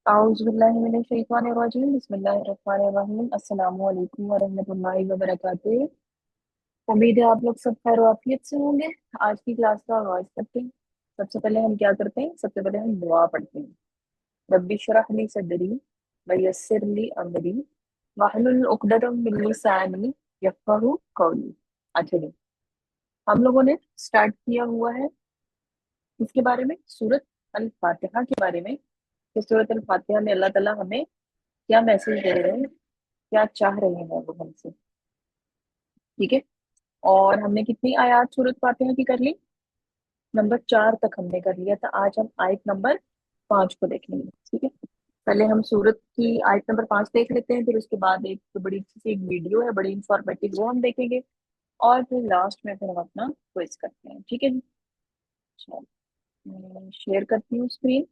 औज़ुबिल्लाहिमिनश्शैतानिर्रजीम बिस्मिल्लाहिर्रहमानिर्रहीम अस्सलामु अलैकुम वरहमतुल्लाहि वबरकातुहू। उम्मीद है आप लोग सब खैर वाफियत से होंगे। आज की क्लास का आगाज करते हैं। सबसे पहले हम क्या करते हैं? सबसे पहले हम दुआ पढ़ते हैं। रब्बि इश्रह ली सदरी वयस्सिर ली अमरी वहलुल उक़दतम मिन लिसानी यफ़क़हू क़ौली। अच्छा जी, हम लोगों ने स्टार्ट किया हुआ है इसके बारे में, सूरत अल फातिहा के बारे में, कि सूरत अल फातिहा में अल्लाह ताला हमें क्या मैसेज दे रहे हैं, क्या चाह रहे हैं वो हमसे। ठीक है। और हमने कितनी आयत सूरत फातिहा की कर ली? नंबर 4 तक हमने कर लिया था। आज हम आयत नंबर 5 को देखेंगे। ठीक है। पहले हम सूरत की आयत नंबर 5 देख लेते हैं, फिर उसके बाद एक तो बड़ी अच्छी सी एक वीडियो है, बड़ी इंफॉर्मेटिव, वो हम देखेंगे। और फिर लास्ट में फिर हम अपना क्विज करते हैं। ठीक है जी। चलो, मैं शेयर करती हूँ स्क्रीन।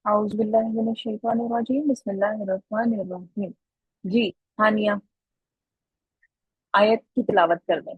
औज़ु बिल्लाहि मिनश शैतानिर रजीम बिस्मिल्लाहिर रहमानिर रहीम। जी, हानिया आयत की तिलावत कर दें।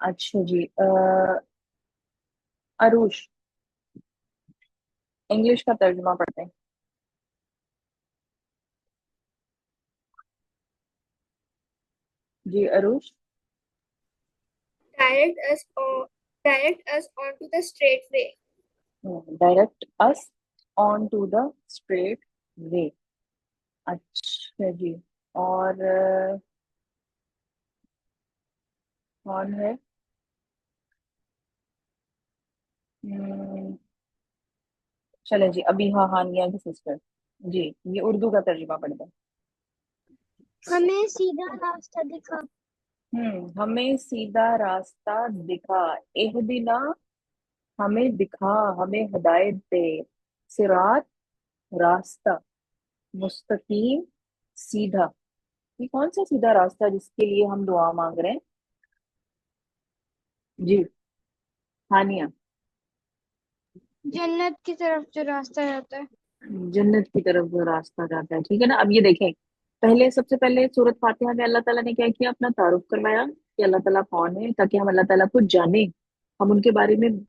अच्छा जी, अरुष, इंग्लिश का तर्जुमा पढ़ते हैं। जी Arush. direct us on direct us onto the straight way. Direct us on to the straight way. अच्छा जी। और कौन है? हम्म, चले जी, अभी हाँ, हानिया की सिस्टर। जी, ये उर्दू का तर्जुमा पढ़ दें। हमें सीधा रास्ता दिखा। हमें सीधा रास्ता दिखा। इहदिना, हमें दिखा, हमें हिदायत दे। सिरात, रास्ता। मुस्तकीम, सीधा। ये कौन सा सीधा रास्ता है जिसके लिए हम दुआ मांग रहे हैं? जी, हानिया। जन्नत की तरफ जो रास्ता जाता है। जन्नत की तरफ जो रास्ता जाता है। ठीक है ना। अब ये देखें, पहले सबसे पहले सूरत फातिहा में अल्लाह ताला ने क्या किया? अपना तारुफ करवाया कि अल्लाह ताला कौन है, ताकि हम अल्लाह ताला को जाने। हम उनके बारे में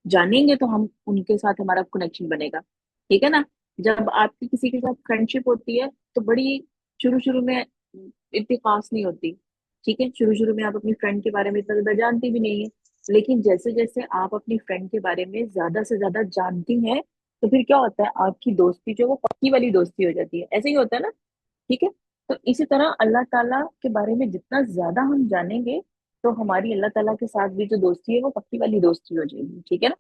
जानेंगे तो हम उनके साथ हमारा कनेक्शन बनेगा। ठीक है ना। जब आपकी किसी के साथ फ्रेंडशिप होती है तो बड़ी शुरू शुरू में इतनी खास नहीं होती। ठीक है, शुरू शुरू में आप अपनी फ्रेंड के बारे में इतना ज्यादा जानती भी नहीं है। लेकिन जैसे जैसे आप अपनी फ्रेंड के बारे में ज्यादा से ज्यादा जानती हैं, तो फिर क्या होता है, आपकी दोस्ती जो है वो पक्की वाली दोस्ती हो जाती है। ऐसे ही होता है ना। ठीक है। तो इसी तरह अल्लाह ताला के बारे में जितना ज्यादा हम जानेंगे, तो हमारी अल्लाह ताला के साथ भी जो दोस्ती है वो पक्की वाली दोस्ती हो जाएगी। ठीक है ना।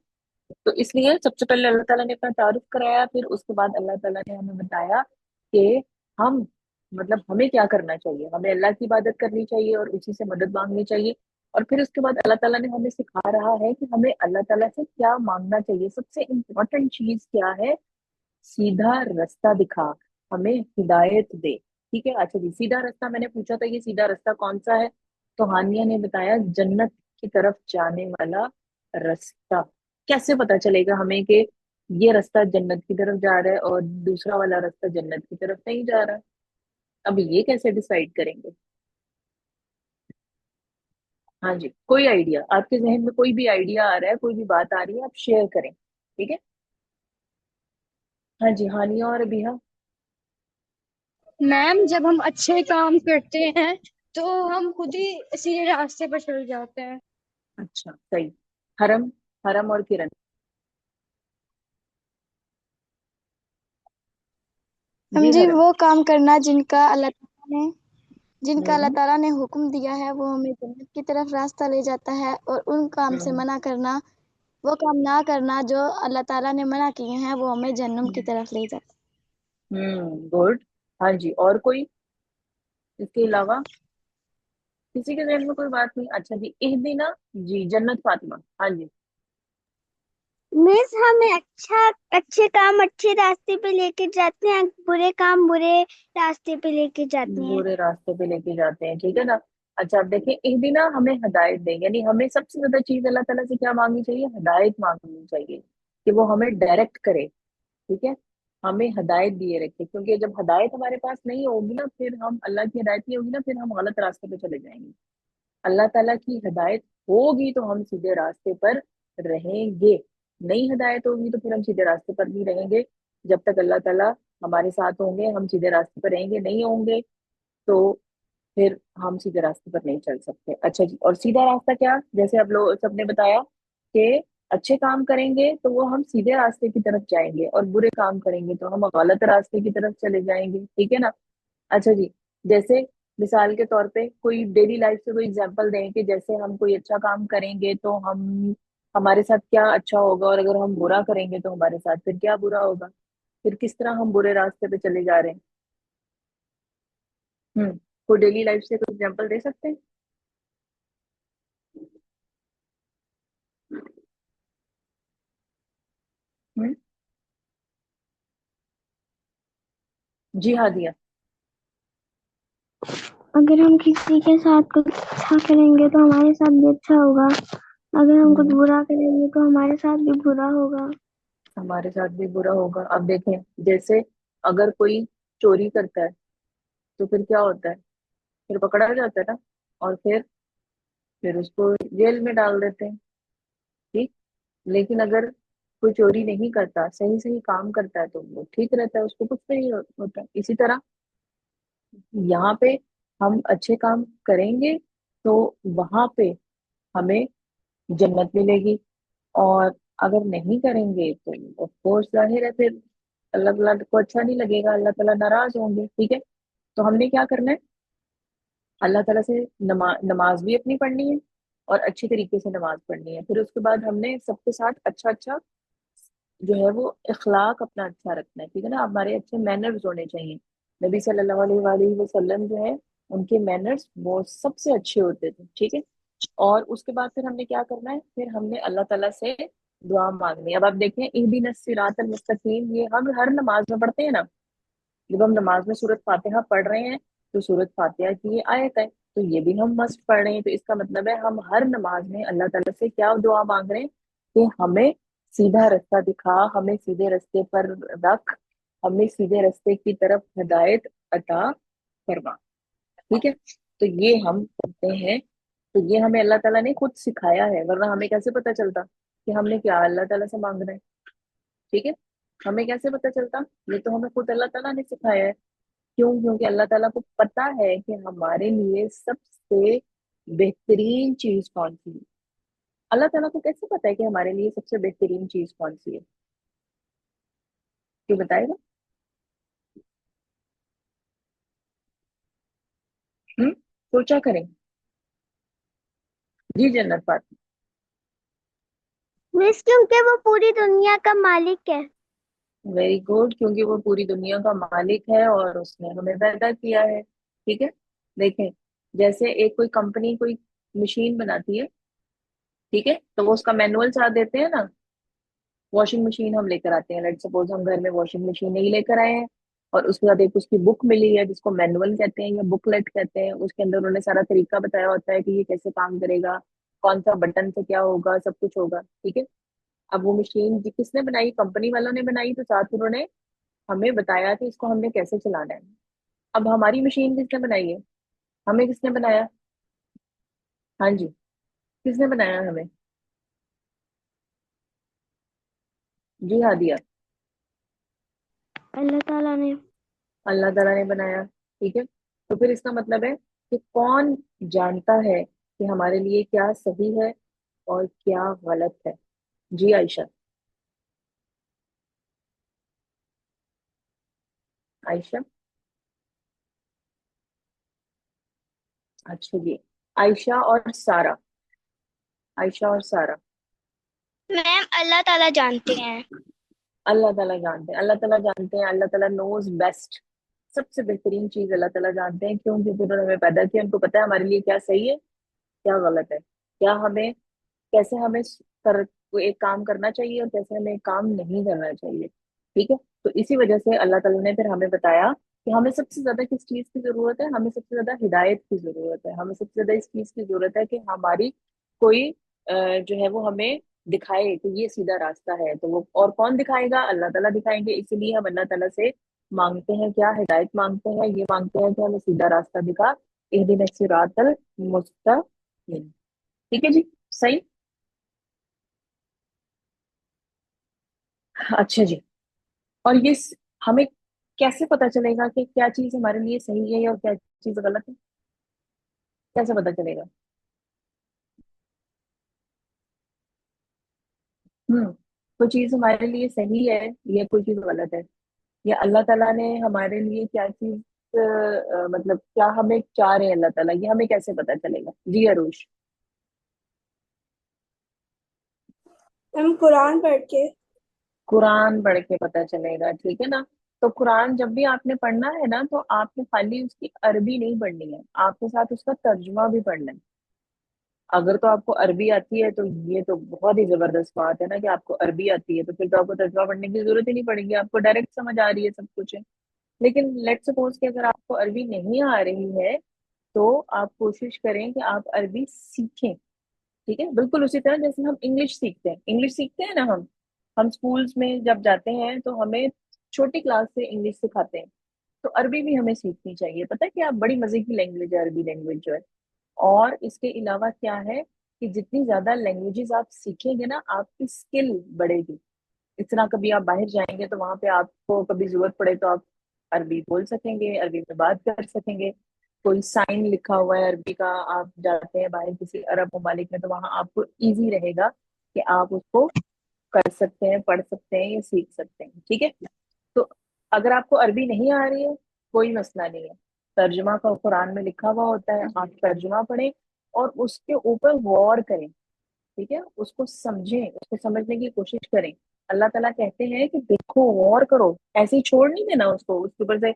तो इसलिए सबसे पहले अल्लाह ताला ने अपना तारुफ कराया, फिर उसके बाद अल्लाह ताला ने हमें बताया कि हम, मतलब हमें क्या करना चाहिए। हमें अल्लाह की इबादत करनी चाहिए और उसी से मदद मांगनी चाहिए। और फिर उसके बाद अल्लाह ताला ने हमें सिखा रहा है कि हमें अल्लाह ताला से क्या मांगना चाहिए। सबसे इम्पोर्टेंट चीज क्या है? सीधा रास्ता दिखा, हमें हिदायत दे। ठीक है। अच्छा जी, सीधा रास्ता मैंने पूछा था, ये सीधा रास्ता कौन सा है? तो हानिया ने बताया, जन्नत की तरफ जाने वाला रास्ता। कैसे पता चलेगा हमें कि ये रास्ता जन्नत की तरफ जा रहा है और दूसरा वाला रास्ता जन्नत की तरफ नहीं जा रहा? अब ये कैसे डिसाइड करेंगे? हाँ जी, कोई आइडिया आपके जहन में, कोई भी आइडिया आ रहा है, कोई भी बात आ रही है, आप शेयर करें। ठीक है। हाँ जी, हानिया और अबीहा। मैम, जब हम अच्छे काम करते हैं तो हम खुद ही सीधे रास्ते पर चल जाते हैं। अच्छा, सही। हरम, हरम और किरण। हम जी जी हरम। वो काम करना जिनका अल्लाह हम्म। ताला ने हुक्म दिया है, वो हमें जन्नत की तरफ रास्ता ले जाता है। और उन काम से हम्म। मना करना, वो काम ना करना जो अल्लाह ताला ने मना किए हैं, वो हमें जन्नत की तरफ ले जाता गुड। हाँ जी, और कोई इसके अलावा? किसी के जहन में कोई बात नहीं? अच्छा जी, इहदिना। जी, जन्नत फातिमा। हाँ जी। मिस हमें अच्छे काम अच्छे रास्ते पे लेके जाते हैं, बुरे काम बुरे रास्ते पे लेके जाते हैं। बुरे रास्ते पे लेके जाते हैं, ठीक है ना। अच्छा, अब देखिए, एक दिन ना हमें हिदायत दें, यानी हमें सबसे ज्यादा चीज अल्लाह ताला से क्या मांगनी चाहिए? हिदायत मांगनी चाहिए, कि वो हमें डायरेक्ट करे। ठीक है, हमें हिदायत दिए रखे, क्योंकि जब हिदायत हमारे पास नहीं होगी ना, फिर हम अल्लाह की हिदायत नहीं होगी ना, फिर हम गलत रास्ते पे चले जाएंगे। अल्लाह ताला की हिदायत होगी तो हम सीधे रास्ते पर रहेंगे, नहीं हिदायत होगी तो फिर हम सीधे रास्ते पर नहीं रहेंगे। जब तक अल्लाह ताला हमारे साथ होंगे हम सीधे रास्ते पर रहेंगे, नहीं होंगे तो फिर हम सीधे रास्ते पर नहीं चल सकते। अच्छा जी, और सीधा रास्ता क्या? जैसे आप लोग सबने बताया कि अच्छे काम करेंगे तो वो हम सीधे रास्ते की तरफ जाएंगे, और बुरे काम करेंगे तो हम गलत रास्ते की तरफ चले जाएंगे, ठीक है ना। अच्छा जी, जैसे मिसाल के तौर पे कोई डेली लाइफ से कोई एग्जांपल दें कि जैसे हम कोई अच्छा काम करेंगे तो हम हमारे साथ क्या अच्छा होगा, और अगर हम बुरा करेंगे तो हमारे साथ फिर क्या बुरा होगा, फिर किस तरह हम बुरे रास्ते पे चले जा रहे हैं। कोई डेली लाइफ से कोई एग्जांपल दे सकते हैं? हम्म। जी हाँ, दिया। अगर हम किसी के साथ कुछ अच्छा करेंगे तो हमारे साथ भी अच्छा होगा, अगर हम कुछ हम्म। बुरा करेंगे तो हमारे साथ भी बुरा होगा। हमारे साथ भी बुरा होगा। अब देखें, जैसे अगर कोई चोरी करता है तो फिर क्या होता है? फिर पकड़ा जाता है ना, और फिर उसको जेल में डाल देते हैं, ठीक। लेकिन अगर कोई चोरी नहीं करता, सही सही काम करता है, तो वो ठीक रहता है, उसको कुछ नहीं होता। इसी तरह यहाँ पे हम अच्छे काम करेंगे तो वहां पे हमें जन्नत मिलेगी, और अगर नहीं करेंगे तो ऑफ कोर्स जाहिर है फिर अल्लाह ताला को अच्छा नहीं लगेगा, अल्लाह ताला नाराज होंगे, ठीक है। तो हमने क्या करना है? अल्लाह ताला से नमाज भी अपनी पढ़नी है, और अच्छी तरीके से नमाज पढ़नी है। फिर उसके बाद हमने सबके साथ अच्छा अच्छा जो है वो इखलाक अपना अच्छा रखना है, ठीक है ना। हमारे अच्छे मैनर्स होने चाहिए। नबी सल्लल्लाहु अलैहि वसल्लम जो है, उनके मैनर्स वो सबसे अच्छे होते थे, ठीक है। और उसके बाद फिर हमने क्या करना है? फिर हमने अल्लाह ताला से दुआ मांगनी है। अब आप देखें, इहदिनस सिरातल मुस्तकीम, ये हम हर नमाज में पढ़ते हैं ना। जब हम नमाज में सूरत फातिहा पढ़ रहे हैं तो सूरत फातिहा की ये आयत है, तो ये भी हम मस्त पढ़ रहे हैं, तो इसका मतलब है हम हर नमाज में अल्लाह ताला से क्या दुआ मांग रहे हैं? कि हमें सीधा रास्ता दिखा, हमें सीधे रास्ते पर रख, हमें सीधे रास्ते की तरफ हिदायत अता फरमा, ठीक है। तो ये हम करते हैं, तो ये हमें अल्लाह ताला ने खुद सिखाया है, वरना हमें कैसे पता चलता कि हमने क्या अल्लाह ताला से मांगना है, ठीक है। हमें कैसे पता चलता? ये तो हमें खुद अल्लाह ताला ने सिखाया है। क्यों? क्योंकि अल्लाह ताला को पता है कि हमारे लिए सबसे बेहतरीन चीज कौन सी है। अल्लाह ताला को कैसे पता है कि हमारे लिए सबसे बेहतरीन चीज कौन सी है? क्यों बताएगा? सोचा करें। जी जन्नत पाती। मिस क्योंकि वो पूरी दुनिया का मालिक है। वेरी गुड, क्योंकि वो पूरी दुनिया का मालिक है और उसने हमें पैदा किया है, ठीक है। देखें, जैसे एक कोई कंपनी कोई मशीन बनाती है, ठीक है, तो वो उसका मैनुअल चार्ट देते हैं ना। वॉशिंग मशीन हम लेकर आते हैं, लेट सपोज हम घर में वॉशिंग मशीन नहीं लेकर आए हैं, और उसके साथ एक उसकी बुक मिली है जिसको मैनुअल कहते हैं या बुकलेट कहते हैं। उसके अंदर उन्होंने सारा तरीका बताया होता है कि ये कैसे काम करेगा, कौन सा बटन से क्या होगा, सब कुछ होगा, ठीक है। अब वो मशीन किसने बनाई? कंपनी वालों ने बनाई, तो साथ उन्होंने हमें बताया कि इसको हमने कैसे चलाना है। अब हमारी मशीन किसने बनाई है? हमें किसने बनाया? हाँ जी, किसने बनाया हमें? जी हाँ, दिया। अल्लाह ताला ने। अल्लाह ताला ने बनाया, ठीक है। तो फिर इसका मतलब है कि कौन जानता है कि हमारे लिए क्या सही है और क्या गलत है? जी आयशा। आयशा। अच्छा जी, आयशा और सारा। आयशा और सारा। मैम अल्लाह ताला जानते हैं। अल्लाह ताला जानते हैं, अल्लाह ताला जानते हैं, अल्लाह ताला नोज बेस्ट। सबसे बेहतरीन चीज अल्लाह ताला जानते हैं, क्यों? क्योंकि उन्होंने हमें पैदा किया, उनको पता है हमारे लिए क्या सही है क्या गलत है, क्या हमें कैसे हमें को एक काम करना चाहिए और कैसे हमें एक काम नहीं करना चाहिए। ठीक है। तो इसी वजह से अल्लाह ताला ने फिर हमें बताया कि हमें सबसे ज्यादा किस चीज की जरूरत है, हमें सबसे ज्यादा हिदायत की जरूरत है, हमें सबसे ज्यादा इस चीज की जरूरत है कि हमारी कोई जो है वो हमें दिखाए कि ये सीधा रास्ता है। तो वो और कौन दिखाएगा? अल्लाह ताला दिखाएंगे। इसीलिए हम अल्लाह ताला से मांगते हैं, क्या हिदायत मांगते हैं? ये मांगते हैं कि हमें सीधा रास्ता दिखा, इहदिन सिरातल मुस्तकीम। ठीक है जी। सही। अच्छा जी। और हमें कैसे पता चलेगा कि क्या चीज हमारे लिए सही है और क्या चीज गलत है? कैसे पता चलेगा? कोई चीज हमारे लिए सही है या कोई चीज गलत है, या अल्लाह ताला ने हमारे लिए क्या चीज मतलब क्या हमें चाह रहे हैं अल्लाह ताला, ये हमें कैसे पता चलेगा जी अरुष? हम कुरान पढ़ के। कुरान पढ़ के पता चलेगा, ठीक है ना। तो कुरान जब भी आपने पढ़ना है ना, तो आपने खाली उसकी अरबी नहीं पढ़नी है, आपके साथ उसका तर्जुमा भी पढ़ना है। अगर तो आपको अरबी आती है तो ये तो बहुत ही जबरदस्त बात है ना कि आपको अरबी आती है, तो फिर तो आपको तर्जुमा पढ़ने की जरूरत ही नहीं पड़ेगी, आपको डायरेक्ट समझ आ रही है सब कुछ है। लेकिन लेट्स सपोज कि अगर आपको अरबी नहीं आ रही है, तो आप कोशिश करें कि आप अरबी सीखें। ठीक है, बिल्कुल उसी तरह जैसे हम इंग्लिश सीखते हैं, इंग्लिश सीखते हैं ना हम स्कूल्स में जब जाते हैं तो हमें छोटी क्लास से इंग्लिश सिखाते हैं। तो अरबी भी हमें सीखनी चाहिए। पता है क्या, बड़ी मजे की लैंग्वेज है अरबी लैंग्वेज जो है। और इसके अलावा क्या है कि जितनी ज्यादा लैंग्वेजेस आप सीखेंगे ना, आपकी स्किल बढ़ेगी। इस तरह कभी आप बाहर जाएंगे तो वहां पे आपको कभी जरूरत पड़े तो आप अरबी बोल सकेंगे, अरबी में बात कर सकेंगे। कोई साइन लिखा हुआ है अरबी का, आप जाते हैं बाहर किसी अरब ममालिक में, तो वहां आपको इजी रहेगा कि आप उसको कर सकते हैं, पढ़ सकते हैं या सीख सकते हैं। ठीक है। तो अगर आपको अरबी नहीं आ रही है, कोई मसला नहीं है। तर्जुमा का कुरान में लिखा हुआ होता है, आप तर्जुमा पढ़ें और उसके ऊपर गौर करें। ठीक है, उसको समझें, उसको समझने की कोशिश करें। अल्लाह ताला कहते हैं कि देखो, गौर करो, ऐसे ही छोड़ नहीं देना उसको, उसके ऊपर से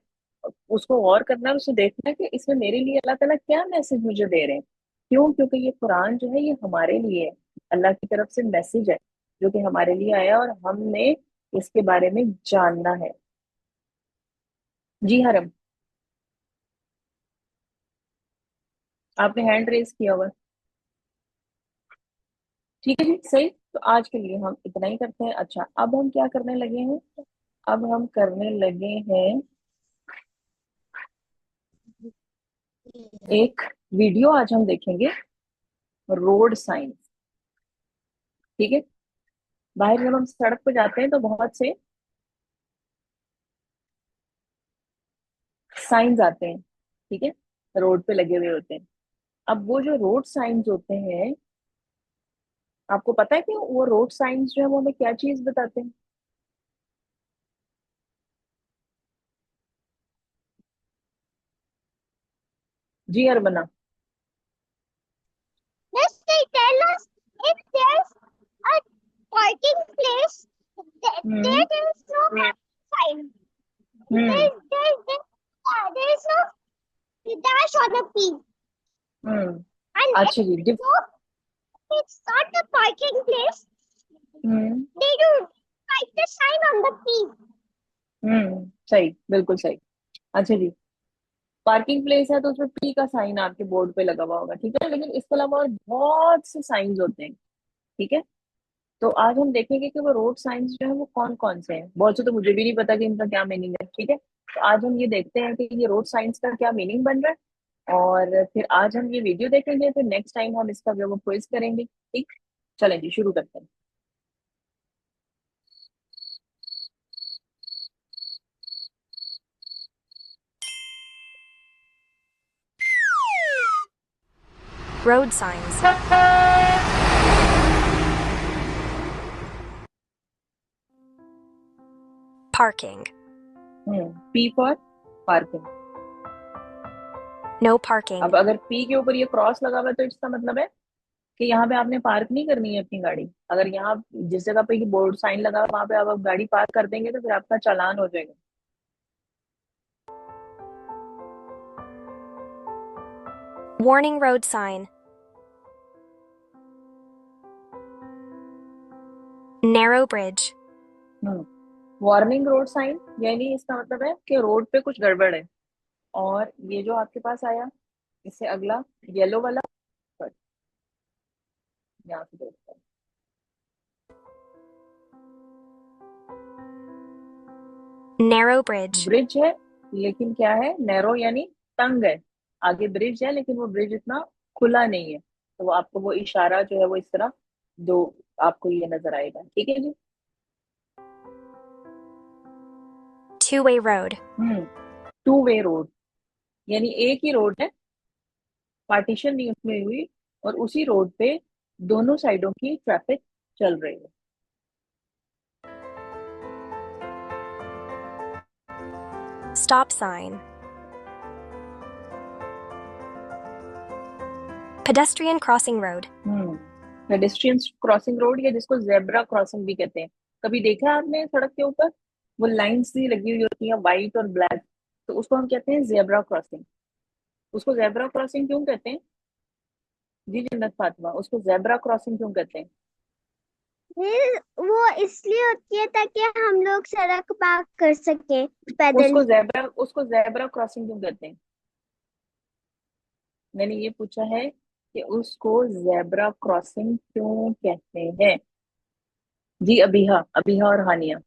उसको गौर करना है, उसे देखना है कि इसमें मेरे लिए अल्लाह ताला क्या मैसेज मुझे दे रहे हैं। क्यों? क्योंकि ये कुरान जो है ये हमारे लिए है, अल्लाह की तरफ से मैसेज है जो कि हमारे लिए आया और हमने इसके बारे में जानना है। जी हरम, आपने हैंड रेस किया हुआ है। ठीक है जी, सही। तो आज के लिए हम इतना ही करते हैं। अच्छा, अब हम क्या करने लगे हैं? अब हम करने लगे हैं एक वीडियो, आज हम देखेंगे रोड साइंस। ठीक है। बाहर जब हम सड़क पे जाते हैं तो बहुत से साइंस आते हैं, ठीक है, रोड पे लगे हुए होते हैं। अब वो जो रोड साइंस होते हैं, आपको पता है कि वो रोड साइंस जो है वो हमें क्या चीज बताते हैं? जी अरबना। Yes, they tell us if there's a parking place, hmm. there is no sign. Hmm. There is no dash on the P. Hmm. And if अच्छा जी। so, it's not a parking place. Hmm. They do write the sign on the P. सही, बिल्कुल सही। अच्छा जी, parking place है तो उसमें P का sign आपके बोर्ड पे लगा हुआ होगा, ठीक है, लेकिन इसके अलावा और बहुत से साइंस होते हैं। ठीक है। तो आज हम देखेंगे कि वो रोड साइंस जो है वो कौन कौन से हैं। बहुत से तो मुझे भी नहीं पता कि इनका क्या मीनिंग है। ठीक है, तो आज हम ये देखते हैं कि ये रोड साइंस का क्या मीनिंग बन रहा है, और फिर आज हम ये वीडियो देखेंगे, फिर नेक्स्ट टाइम हम इसका जो क्विज करेंगे। ठीक। चलें जी, शुरू करते हैं। Road signs. Parking. P for parking. No parking. अब अगर पी के ऊपर ये क्रॉस लगा हुआ है तो इसका मतलब है कि यहाँ पे आपने पार्क नहीं करनी है अपनी गाड़ी। अगर यहाँ जिस जगह पे ये बोर्ड साइन लगा है वहां पे आप गाड़ी पार्क कर देंगे तो फिर आपका चालान हो जाएगा। Warning road sign. Narrow bridge. Warning road sign, यानी इसका मतलब है कि रोड पे कुछ गड़बड़ है। और ये जो आपके पास आया, इससे अगला येलो वाला, sorry, यहाँ से देखते हैं। Narrow bridge. ब्रिज है, लेकिन क्या है, नैरो यानी तंग है। आगे ब्रिज है लेकिन वो ब्रिज इतना खुला नहीं है, तो वो आपको वो इशारा जो है वो इस तरह दो, आपको ये नजर आएगा। ठीक है जी। Two-way road. Two way road, यानी एक ही रोड है, पार्टीशन नहीं उसमें हुई, और उसी रोड पे दोनों साइडों की ट्रैफिक चल रही है। Stop sign. Pedestrian crossing road. Pedestrian crossing road, या जिसको जेब्रा क्रॉसिंग भी कहते हैं। कभी देखा है आपने सड़क के ऊपर वो लाइंस सी लगी हुई होती है, व्हाइट और ब्लैक, तो उसको हम कहते हैं जेब्रा क्रॉसिंग। उसको जेब्रा क्रॉसिंग क्यों कहते हैं जी जन्नत फातिमा, उसको जेब्रा क्रॉसिंग क्यों कहते हैं? वो इसलिए होती है ताकि हम लोग सड़क पार कर सके पैदल। उसको जेब्रा क्रॉसिंग क्यों कहते हैं? मैंने ये पूछा है कि उसको जेब्रा क्रॉसिंग क्यों कहते हैं। जी अबीहा, अबीहा और हानिया।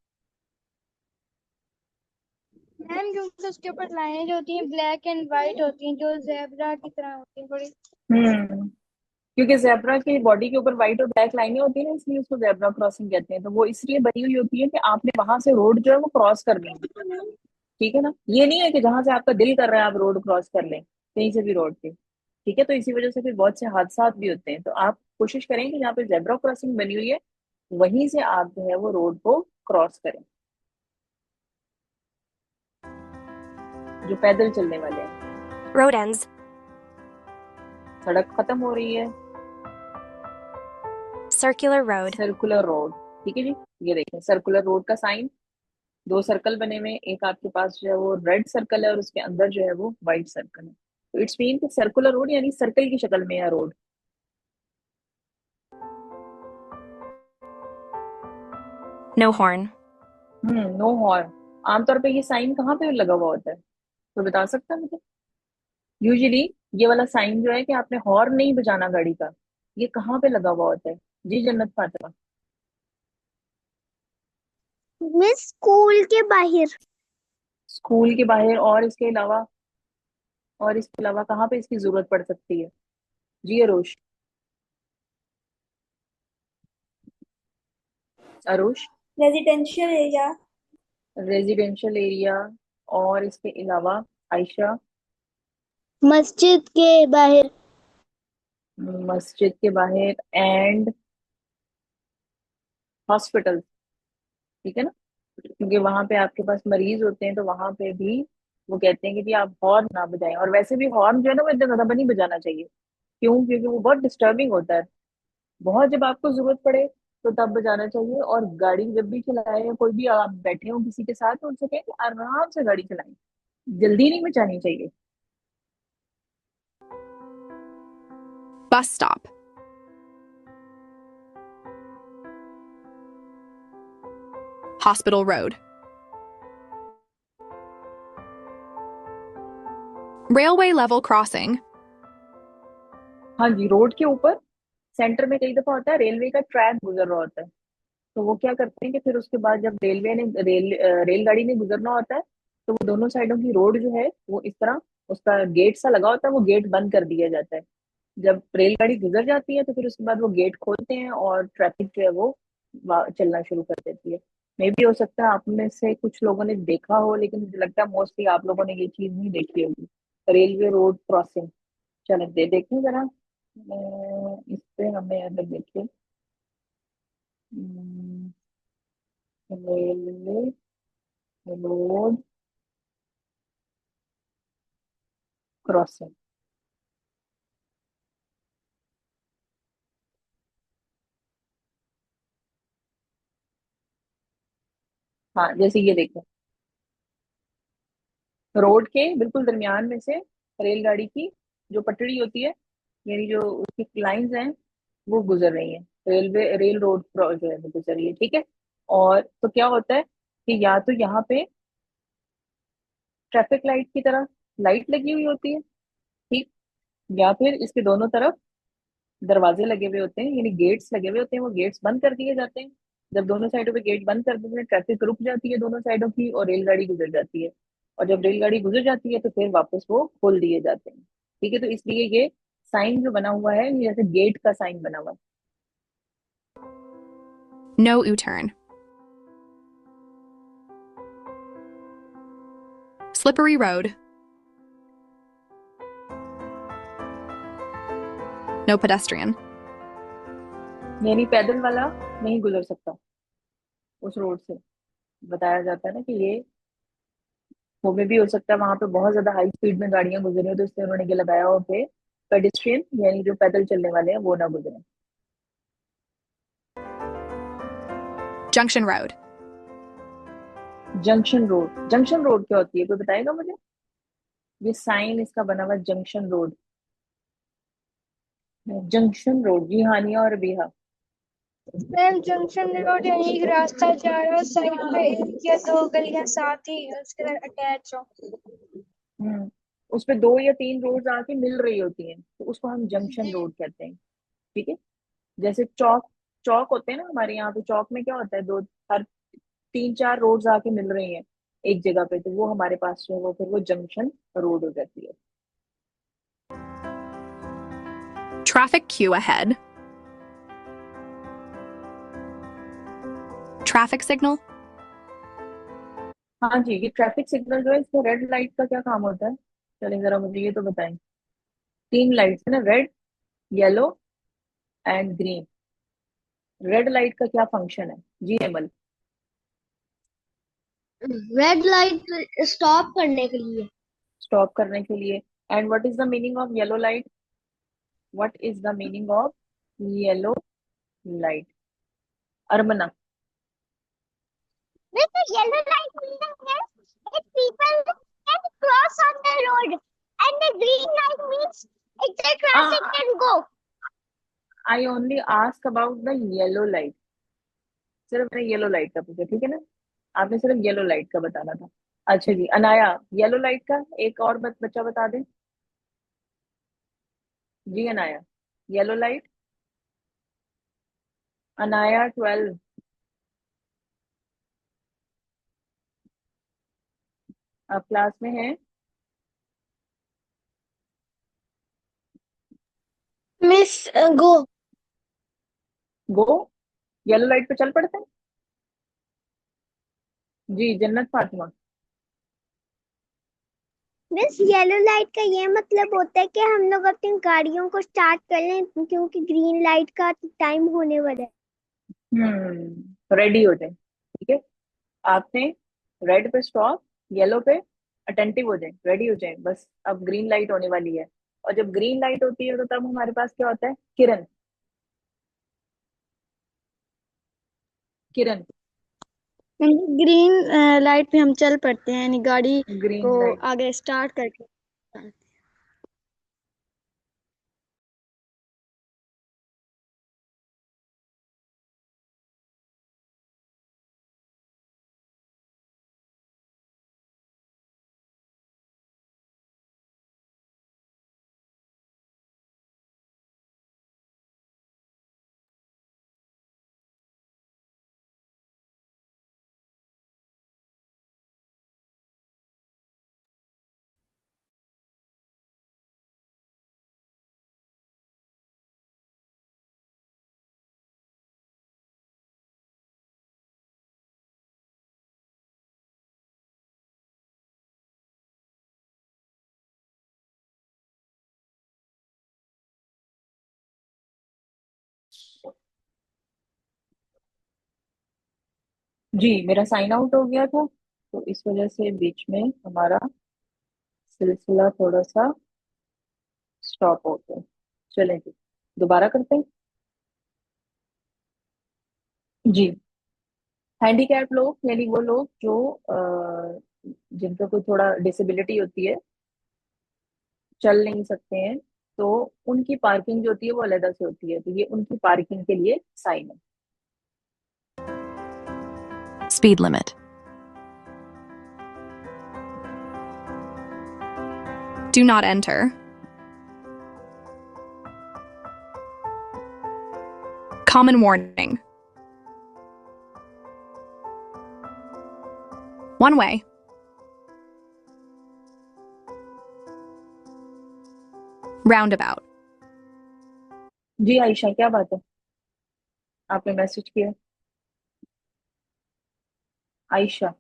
मैम क्योंकि उसके ऊपर लाइनें जो होती हैं ब्लैक एंड वाइट होती हैं, जो जेब्रा की तरह होती हैं थोड़ी। क्योंकि जेब्रा की बॉडी के ऊपर व्हाइट और ब्लैक लाइनें होती है ना, इसलिए उसको जेब्रा क्रॉसिंग कहते हैं। तो वो इसलिए बनी हुई होती है कि आपने वहां से रोड जो है वो क्रॉस करनी है। ठीक है ना, ये नहीं है कि जहां से आपका दिल कर रहा है आप रोड क्रॉस कर लें कहीं से भी रोड पे। ठीक है, तो इसी वजह से फिर बहुत से हादसा भी होते हैं। तो आप कोशिश करें कि जहाँ पे जेब्रा क्रॉसिंग बनी हुई है वहीं से आप जो है वो रोड को क्रॉस करें, जो पैदल चलने वाले हैं। Road ends. सड़क खत्म हो रही है, Circular road. Circular road. ठीक है जी, ये देखें सर्कुलर रोड का साइन, दो सर्कल बने हुए, एक आपके पास जो है वो रेड सर्कल है और उसके अंदर जो है वो व्हाइट सर्कल है। तो इट्स मीन कि सर्कुलर रोड यानी सर्कल की शक्ल में है road. No horn. No horn. आमतौर पे ये साइन कहाँ पे लगा हुआ होता है, तो बता सकता है मुझे? यूजुअली ये वाला साइन जो है कि आपने हॉर्न नहीं बजाना गाड़ी का, ये कहाँ पे लगा हुआ होता है जी जन्नत फातिमा? मिस स्कूल के बाहर। स्कूल के बाहर, और इसके अलावा कहाँ पे इसकी जरूरत पड़ सकती है जी Arush? Arush? Residential area. Residential area, और इसके अलावा आयशा? मस्जिद के बाहर। मस्जिद के बाहर, एंड हॉस्पिटल। ठीक है ना, क्योंकि वहां पे आपके पास मरीज होते हैं, तो वहां पे भी वो कहते हैं कि जी आप हॉर्न ना बजाएं। और वैसे भी हॉर्न जो है ना वो इतना ज्यादा नहीं बजाना चाहिए। क्यों? क्योंकि वो बहुत डिस्टर्बिंग होता है। बहुत जब आपको जरूरत पड़े तो तब बजाना चाहिए। और गाड़ी जब भी चलाए, या कोई भी आप बैठे हो किसी के साथ, तो उनसे कहें कि आराम से गाड़ी चलाएं, जल्दी नहीं मचानी चाहिए। Bus stop. Hospital Road. Railway level crossing. हाँ जी, रोड के ऊपर सेंटर में कई दफा होता है रेलवे का ट्रैक गुजर रहा होता है, तो वो क्या करते हैं कि फिर उसके बाद जब रेलगाड़ी ने गुजरना होता है, तो वो दोनों साइडों की रोड जो है वो इस तरह, उसका गेट सा लगा होता है, वो गेट बंद कर दिया जाता है। जब रेलगाड़ी गुजर जाती है तो फिर उसके बाद वो गेट खोलते हैं और ट्रैफिक जो है वो चलना शुरू कर देती है। मे भी हो सकता है आप में से कुछ लोगों ने देखा हो, लेकिन मुझे लगता है मोस्टली आप लोगों ने ये चीज नहीं देखी होगी, रेलवे रोड क्रॉसिंग। चलो देखें जरा, इस पे हमें अगर देखें, रेलवे रोड क्रॉसिंग। हाँ, जैसे ये देखें, रोड के बिल्कुल दरमियान में से रेलगाड़ी की जो पटड़ी होती है, यानी जो उसकी लाइंस हैं, वो गुजर रही हैं। रेल रोड जो है गुजर रही है, ठीक है। और तो क्या होता है कि या तो यहाँ पे ट्रैफिक लाइट की तरह लाइट लगी हुई होती है, ठीक, या फिर इसके दोनों तरफ दरवाजे लगे हुए होते हैं, यानी गेट्स लगे हुए होते हैं, वो गेट्स बंद कर दिए जाते हैं। जब दोनों साइडों पे गेट बंद कर देते हैं, ट्रैफिक रुक जाती है दोनों साइडों की और रेलगाड़ी गुजर जाती है। और जब रेलगाड़ी गुजर जाती है तो फिर वापस वो खोल दिए जाते हैं, ठीक है। तो इसलिए ये साइन जो बना हुआ है, ये जैसे गेट का साइन बना हुआ है। No U-turn. Slippery road. No pedestrian. यानी पैदल वाला नहीं गुजर सकता उस रोड से। बताया जाता है ना कि ये वो में भी हो सकता है वहां पे बहुत ज्यादा हाई स्पीड में गाड़ियां गुजर रही हो, तो इसलिए उन्होंने ये लगाया हो कि पेडिस्ट्रियन यानी जो पैदल चलने वाले हैं वो ना गुजरे। Junction road. जंक्शन रोड क्या होती है, कोई बताएगा मुझे? ये साइन इसका बना हुआ जंक्शन रोड। जंक्शन रोड, जी हाँ निया और बिहा। मैम जंक्शन रोड यानी एक रास्ता जा रहा है, साइड पे एक या दो गलियां साथ ही उसके साथ अटैच हो। हम्म, उस पे दो या तीन रोड आके मिल रही होती हैं, तो उसको हम जंक्शन रोड कहते हैं, ठीक है। जैसे चौक, चौक होते हैं ना हमारे यहाँ पे, चौक में क्या होता है, दो हर तीन चार रोड्स आके मिल रही हैं एक जगह पे, तो वो हमारे पास जो है वो फिर वो जंक्शन रोड हो जाती है। Traffic queue ahead. Traffic signal. हाँ जी, ये ट्रैफिक सिग्नल जो है, इसका रेड लाइट का क्या काम होता है? चलिए जरा मुझे ये तो बताएं। तीन लाइट्स है ना, red, yellow and green. Red light का क्या फंक्शन है जी एमएल? रेड लाइट स्टॉप करने के लिए। स्टॉप करने के लिए। And what is the meaning of yellow light? What is the meaning of yellow light? अरमना। With the yellow light meaning is if people can cross on the road, and the green light means if the traffic can go. I only ask about the yellow light, सिर्फ मैंने yellow light का पूछा, ठीक है ना। आपने सिर्फ yellow light का बताना था। अच्छा जी अनाया, येलो लाइट का एक और बच्चा बता दे। जी अनाया, येलो लाइट। अनाया 12, आप क्लास में हैं? मिस गो। गो, येलो लाइट पे चल पड़ते हैं। जी जन्नत फातिमा। मिस येलो लाइट का ये मतलब होता है कि हम लोग अपनी गाड़ियों को स्टार्ट कर लें क्योंकि ग्रीन लाइट का टाइम होने वाला है। रेडी हो जाए, ठीक है। आपने रेड पे स्टॉप, येलो पे अटेंटिव हो जाए, रेडी हो जाए, बस अब ग्रीन लाइट होने वाली है। और जब ग्रीन लाइट होती है तो तब हमारे पास क्या होता है? किरण। किरण। ग्रीन लाइट पे हम चल पड़ते हैं यानी गाड़ी ग्रीन को लाइट। आगे स्टार्ट करके। जी मेरा साइन आउट हो गया था, तो इस वजह से बीच में हमारा सिलसिला थोड़ा सा स्टॉप हो गया। चलें जी, दोबारा करते हैं। जी, हैंडीकैप लोग यानी वो लोग जो जिनका कोई थोड़ा डिसेबिलिटी होती है, चल नहीं सकते हैं, तो उनकी पार्किंग जो होती है वो अलग से होती है, तो ये उनकी पार्किंग के लिए साइन है। Speed limit. Do not enter. Common warning. One way. Roundabout. जी आयशा, क्या बात है? आपने मैसेज किया? Ayesha,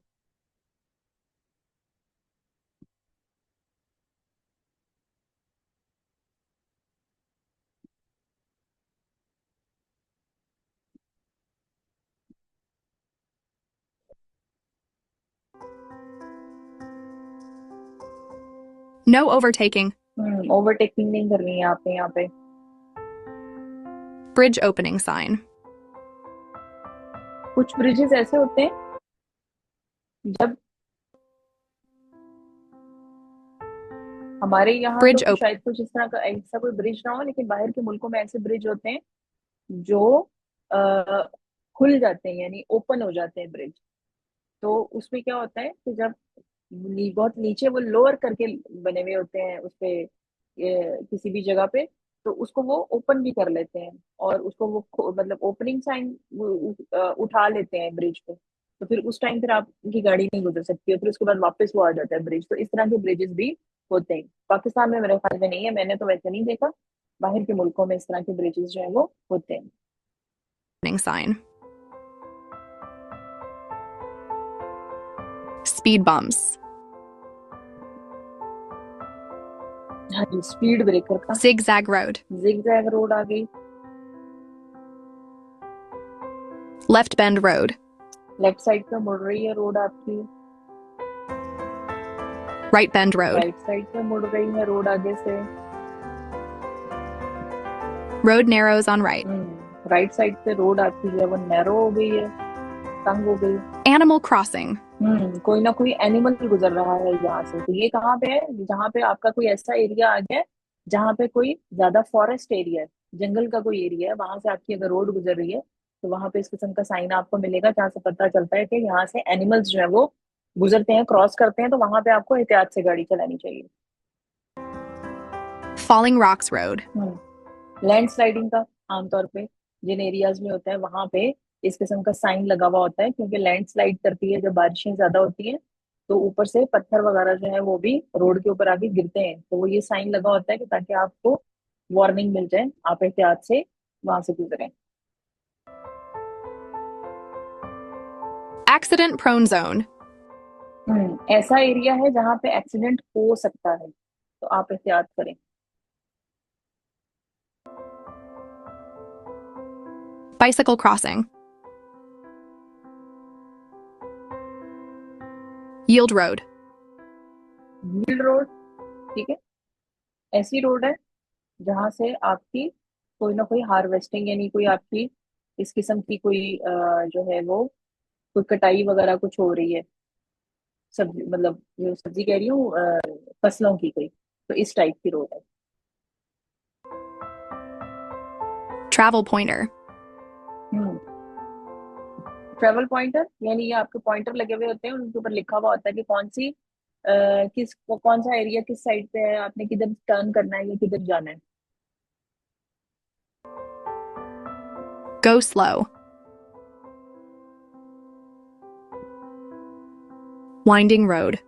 No overtaking. ओवरटेकिंग नहीं करनी है आपने यहाँ पे। Bridge opening sign. कुछ ब्रिजेस ऐसे होते हैं जब हमारे यहाँ Bridge तो open. शायद कुछ इस तरह का ऐसा कोई ब्रिज ना हो, लेकिन बाहर के मुल्कों में ऐसे ब्रिज होते हैं जो आ, खुल जाते हैं, यानी ओपन हो जाते हैं ब्रिज। तो उसमें क्या होता है कि जब बहुत नीचे वो लोअर करके बने हुए होते हैं उस पे, किसी भी जगह पे, तो उसको वो ओपन भी कर लेते हैं और उसको वो मतलब ओपनिंग साइन उठा लेते हैं ब्रिज पे। तो फिर उस टाइम फिर आपकी गाड़ी नहीं गुजर सकती है, फिर उसके बाद वापस वो आ जाता है ब्रिज। तो इस तरह के ब्रिजेस भी होते हैं। पाकिस्तान में मेरे ख्याल में नहीं है, मैंने तो वैसे नहीं देखा। बाहर के मुल्कों में इस तरह के ब्रिजेस जो है वो होते हैं। Sign. Speed bumps. हाँ जी, स्पीड ब्रेकर का Zigzag road. जिगजैग रोड आ गई। Left bend road. Left side पे मुड़ रही है रोड आपकी, Right bend road. Right side पे मुड़ रही है रोड आगे से। Road narrows on right. Right side पे रोड आपकी जो है वो नैरो हो गई है, तंग हो गई। Animal crossing. कोई ना कोई एनिमल गुजर रहा है यहाँ से। तो ये कहाँ पे है? जहाँ पे आपका कोई ऐसा एरिया आ गया है जहाँ पे कोई ज्यादा फॉरेस्ट एरिया है, जंगल का कोई एरिया है, वहां से आपकी अगर रोड गुजर रही है तो वहां पे इस किस्म का साइन आपको मिलेगा, जहाँ से पता चलता है कि यहाँ से एनिमल्स जो है वो गुजरते हैं, क्रॉस करते हैं। तो वहां पे आपको एहतियात से गाड़ी चलानी चाहिए। Falling rocks road. Land sliding का आमतौर पे जिन एरियाज में होता है वहां पे इस किस्म का साइन लगा हुआ होता है, क्योंकि लैंड स्लाइड करती है जब बारिशें ज्यादा होती हैं, तो ऊपर से पत्थर वगैरह जो है वो भी रोड के ऊपर आके गिरते हैं। तो वो ये साइन लगा होता है कि ताकि आपको वार्निंग मिल जाए, आप एहतियात से वहां से गुजरें। Accident prone zone. ऐसा एरिया है जहाँ पे एक्सीडेंट हो सकता है, तो आप एहतियात करें। Bicycle crossing. Yield road. Wheel road, ठीक है, ऐसी रोड है जहां से आपकी कोई ना कोई हार्वेस्टिंग, यानी कोई आपकी इस किस्म की कोई जो है वो कोई कटाई वगैरह कुछ हो रही है, सब्जी मतलब जो सब्जी कह रही हूँ, फसलों की कोई, तो इस टाइप की रोड है। Travel pointer. ट्रेवल पॉइंटर यानी ये आपके पॉइंटर लगे हुए होते हैं, उनके ऊपर लिखा हुआ होता है कि कौन सी कौन सा एरिया किस साइड पे है, आपने किधर टर्न करना है या किधर जाना है। Go slow. Winding road.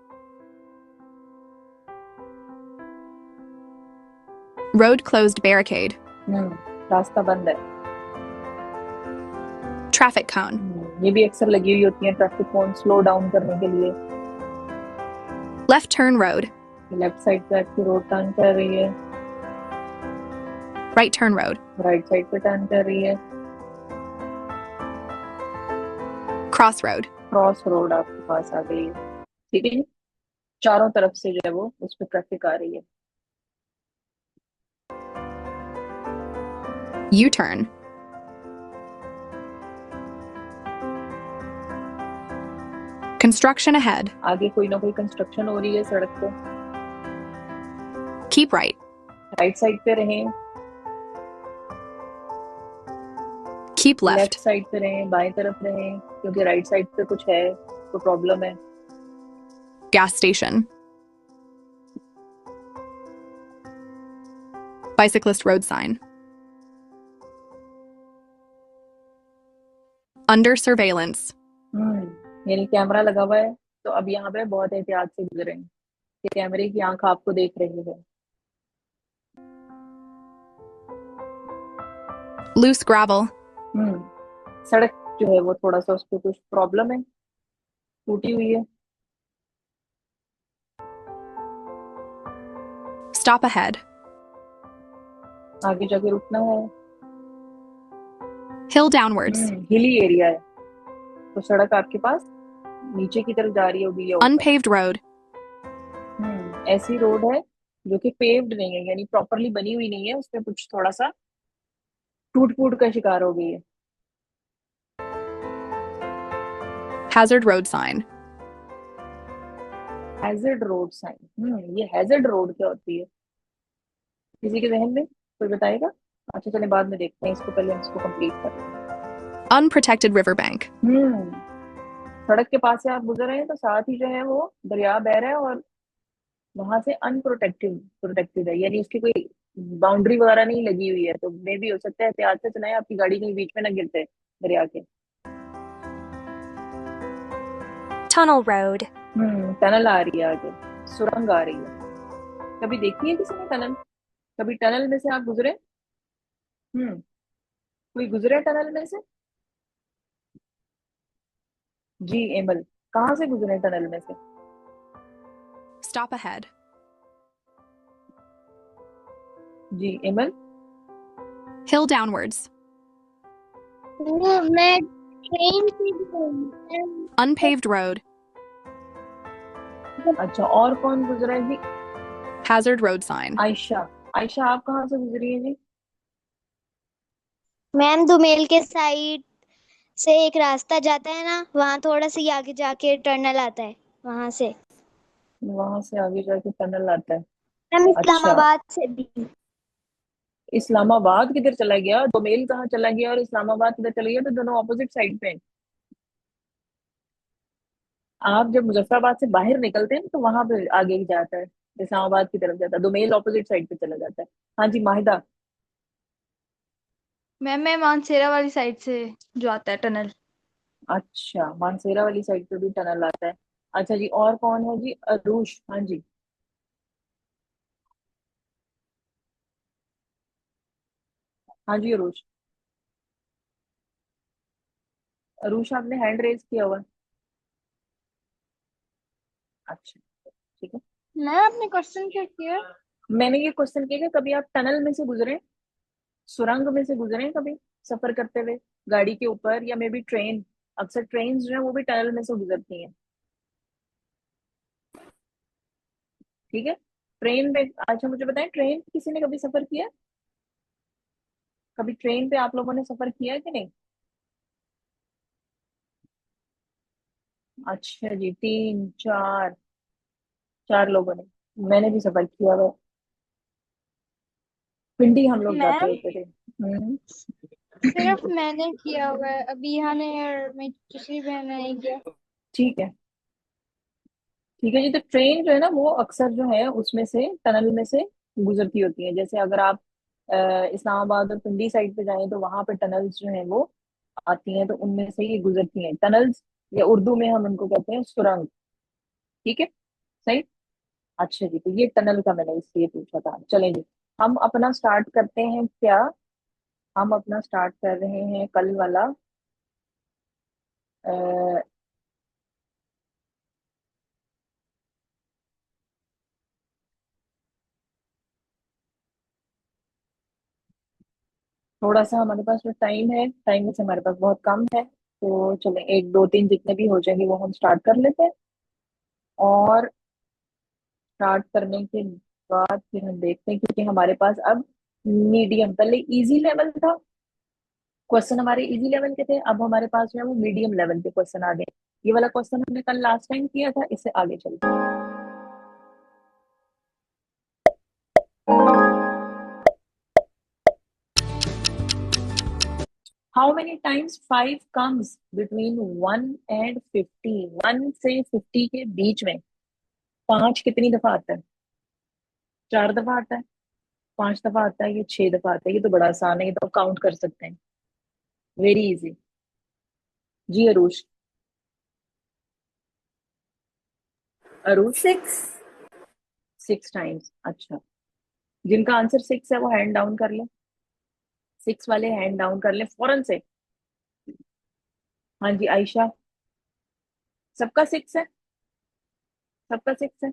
Road closed barricade. रास्ता बंद है। Traffic cone. ये भी अक्सर लगी हुई होती है ट्रैफिक कोन, स्लो डाउन करने के लिए। Left turn road. Left side पे आपकी रोड टर्न कर रही है, Right turn road. Right side पे टर्न कर रही है। Crossroad. क्रॉस रोड आपके पास आ गई है, ठीक है। चारों तरफ से जो है वो उस पर ट्रैफिक आ रही है। U-turn. Construction ahead. आगे कोई ना कोई कंस्ट्रक्शन हो रही है सड़क पे। Keep right. राइट साइड पे रहें, Keep लेफ्ट left. साइड पे रहें, बाएं तरफ रहें, क्योंकि राइट साइड पे कुछ है, तो प्रॉब्लम है। Gas station. Bicyclist road sign. Under surveillance. यानी कैमरा लगा हुआ है, तो अब यहाँ पे बहुत एहतियात से गुजरें कि कैमरे की आंख आपको देख रही है। Loose gravel. सड़क जो है वो थोड़ा सा, उस पर कुछ प्रॉब्लम है, टूटी हुई है। Stop ahead. आगे जाके रुकना है। Hill downwards. हिली एरिया है, तो सड़क आपके पास नीचे की तरफ जा रही होगी या ऊपर। Unpaved road. ऐसी रोड है जो कि पेव्ड नहीं है, यानी प्रॉपरली बनी हुई नहीं है, उसमें कुछ थोड़ा सा टूट फूट का शिकार हो गई है। Hazard road sign. Hazard road sign, ये हैजर्ड रोड क्या होती है, किसी के जहन में कोई बताएगा? अच्छा चले बाद में देखते हैं, इसको पहले हम इसको कंप्लीट कर लें। Unprotected riverbank. सड़क के पास से आप गुजर रहे हैं, तो साथ ही जो है वो दरिया बह रहा है, और वहां से प्रोटेक्टेड है, यानी उसकी कोई बाउंड्री वगैरह नहीं लगी हुई है, तो मे भी हो सकता है एहतियात से चलाएं, आपकी गाड़ी कहीं बीच में ना गिरते दरिया के। Tunnel road. टनल आ रही है आगे, सुरंग आ रही है। कभी देखी है किसी ने टनल? कभी टनल में से आप गुजरे? हम्म कोई गुजरे टनल में से? जी एमल, कहाँ से गुजरे टनल में से? Stop ahead. जी एमल। Hill downwards. मैं ट्रेन से गई। Unpaved road. अच्छा, और कौन गुजरा है जी? Hazard road sign. Ayesha. Ayesha, आप कहाँ से गुजरी है जी? मैम दुमेल के साइड से एक रास्ता जाता है ना, वहाँ थोड़ा सा आगे जाके टनल आता है, वहां से। वहां से आगे जाके टनल आता है। मैम अच्छा, इस्लामाबाद से भी। इस्लामाबाद किधर चला गया, दोमेल कहाँ चला गया और इस्लामाबाद किधर चला गया? तो दोनों ऑपोजिट साइड पे हैं। आप जब मुजफ्फराबाद से बाहर निकलते हैं तो वहां पे आगे ही जाता है, इस्लामाबाद की तरफ जाता है, दोमेल ऑपोजिट साइड पे चला जाता है। हाँ जी माहिदा। मैम मैं मानसेरा वाली साइड से जो आता है टनल। अच्छा, मानसेरा वाली साइड पे भी टनल आता है। अच्छा जी, और कौन है जी? अरूश, हाँ जी। हाँ जी अरूश। अरूश, आपने हैंड रेज किया हुआ है। अच्छा, ठीक है। मैम आपने क्वेश्चन क्या किया? मैंने ये क्वेश्चन किया कि कभी आप टनल में से गुजरे, सुरंग में से गुजरे कभी, सफर करते हुए गाड़ी के ऊपर, या मे बी ट्रेन। अक्सर ट्रेन जो है वो भी टनल में से गुजरती हैं। ठीक है, ट्रेन में। अच्छा मुझे बताएं, ट्रेन किसी ने कभी सफर किया है? कभी ट्रेन पे आप लोगों ने सफर किया है कि नहीं? अच्छा जी, तीन चार, चार लोगों ने। मैंने भी सफर किया हुआ है। पिंडी हम लोग जाते मैम होते थे। सिर्फ मैंने किया हुआ है, अभी यहाँ ने और मेरी दूसरी बहन ने नहीं किया। ठीक है, ठीक है जी। तो ट्रेन जो है ना वो अक्सर जो है उसमें से, टनल में से गुजरती होती है। जैसे अगर आप इस्लामाबाद और पिंडी साइड पे जाएं तो वहां पे टनल्स जो है वो आती हैं, तो उनमें से ये गुजरती हैं टनल्स, या उर्दू में हम उनको कहते हैं सुरंग। ठीक है, सही। अच्छा जी, तो ये टनल का मैंने इसलिए पूछा था। चलें जी, हम अपना स्टार्ट करते हैं क्या? हम अपना स्टार्ट कर रहे हैं कल वाला। अ, थोड़ा सा हमारे पास जो टाइम है, टाइम में से हमारे पास बहुत कम है, तो चलें एक दो तीन जितने भी हो जाएंगे वो हम स्टार्ट कर लेते हैं, और स्टार्ट करने के बाद फिर हम देखते हैं, क्योंकि हमारे पास अब मीडियम, पहले इजी लेवल था, क्वेश्चन हमारे इजी लेवल के थे, अब हमारे पास जो है वो मीडियम लेवल के क्वेश्चन आ गए। ये वाला क्वेश्चन हमने कल लास्ट टाइम किया था, इससे आगे चलते हैं। How many times 5 comes between 1 and 50? 1 से 50 के बीच में 5 कितनी दफा आता है? 4 दफा आता है, 5 दफा आता है, ये 6 दफा आता है। ये तो बड़ा आसान है, ये तो काउंट कर सकते हैं। Very easy. जी अरुष। अरुष 6. 6 टाइम्स। अच्छा, जिनका आंसर 6 है वो हैंड डाउन कर ले। 6 वाले हैंड डाउन कर ले फौरन से। हाँ जी आयशा, सबका 6 है? सबका 6 है।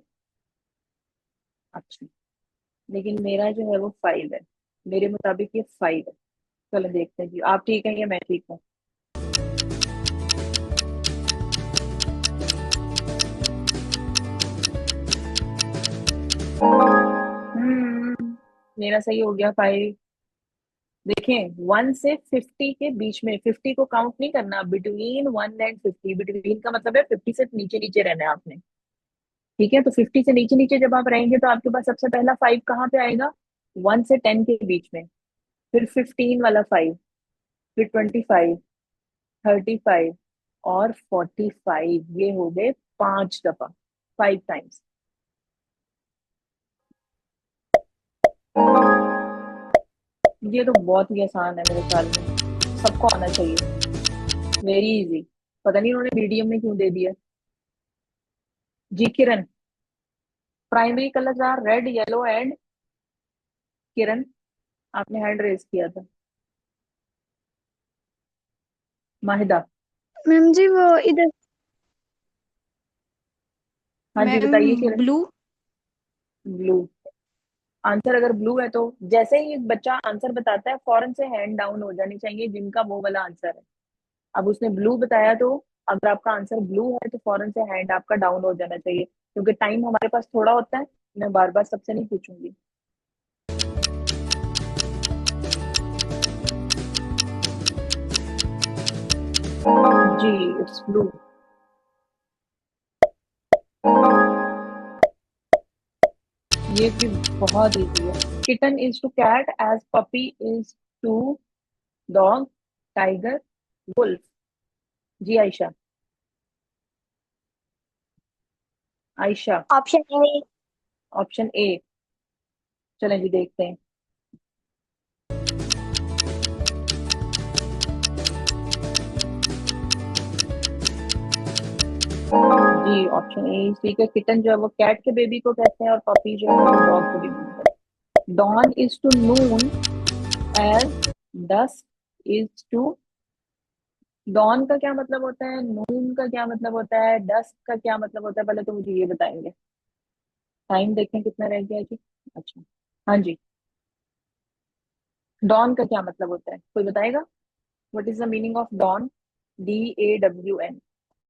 अच्छा, लेकिन मेरा जो है वो 5 है। मेरे मुताबिक ये 5 है। चलो देखते हैं जी, आप ठीक है या मैं ठीक हूँ। मेरा सही हो गया 5। देखें, 1 से 50 के बीच में, 50 को काउंट नहीं करना, बिटवीन 1 एंड 50। बिटवीन का मतलब है 50 से नीचे नीचे रहना है आपने। ठीक है, तो 50 से नीचे नीचे जब आप रहेंगे तो आपके पास सबसे पहला 5 कहाँ पे आएगा? 1 से 10 के बीच में। फिर 15 वाला 5, फिर 25, 35 और 45। ये हो गए 5 दफा, 5 टाइम्स। ये तो बहुत ही आसान है मेरे ख्याल में, सबको आना चाहिए। Very easy. पता नहीं उन्होंने मीडियम में क्यों दे दिया। जी Kiran, primary colours are red, yellow and. Kiran, आपने हैंड रेज किया था। माहिदा। मैम जी वो इधर हाँ जी मैम बताइए किरण। ब्लू। ब्लू। आंसर अगर ब्लू है तो जैसे ही एक बच्चा आंसर बताता है फौरन से हैंड डाउन हो जानी चाहिए जिनका वो वाला आंसर है। अब उसने ब्लू बताया तो अगर आपका आंसर ब्लू है तो फौरन से हैंड आपका डाउन हो जाना चाहिए, क्योंकि टाइम हमारे पास थोड़ा होता है। मैं बार बार सबसे नहीं पूछूंगी। जी इट्स ब्लू। ये भी बहुत इजी है। Kitten is to cat as puppy is to dog, tiger, wolf. जी Ayesha. Ayesha. Option A. Option A. चलें जी देखते हैं। जी ऑप्शन ए ठीक है। किटन जो है वो कैट के बेबी को कहते हैं और पपी जो है वो डॉग के बेबी को कहते हैं। Dawn is to noon as dusk is to. Dawn का क्या मतलब होता है, नून का क्या मतलब होता है, डस्क का क्या मतलब होता है, पहले तो मुझे ये बताएंगे। टाइम देखें कितना रह गया है जी। अच्छा, हाँ जी। डॉन का क्या मतलब होता है, कोई बताएगा? What is the meaning of dawn? DAWN।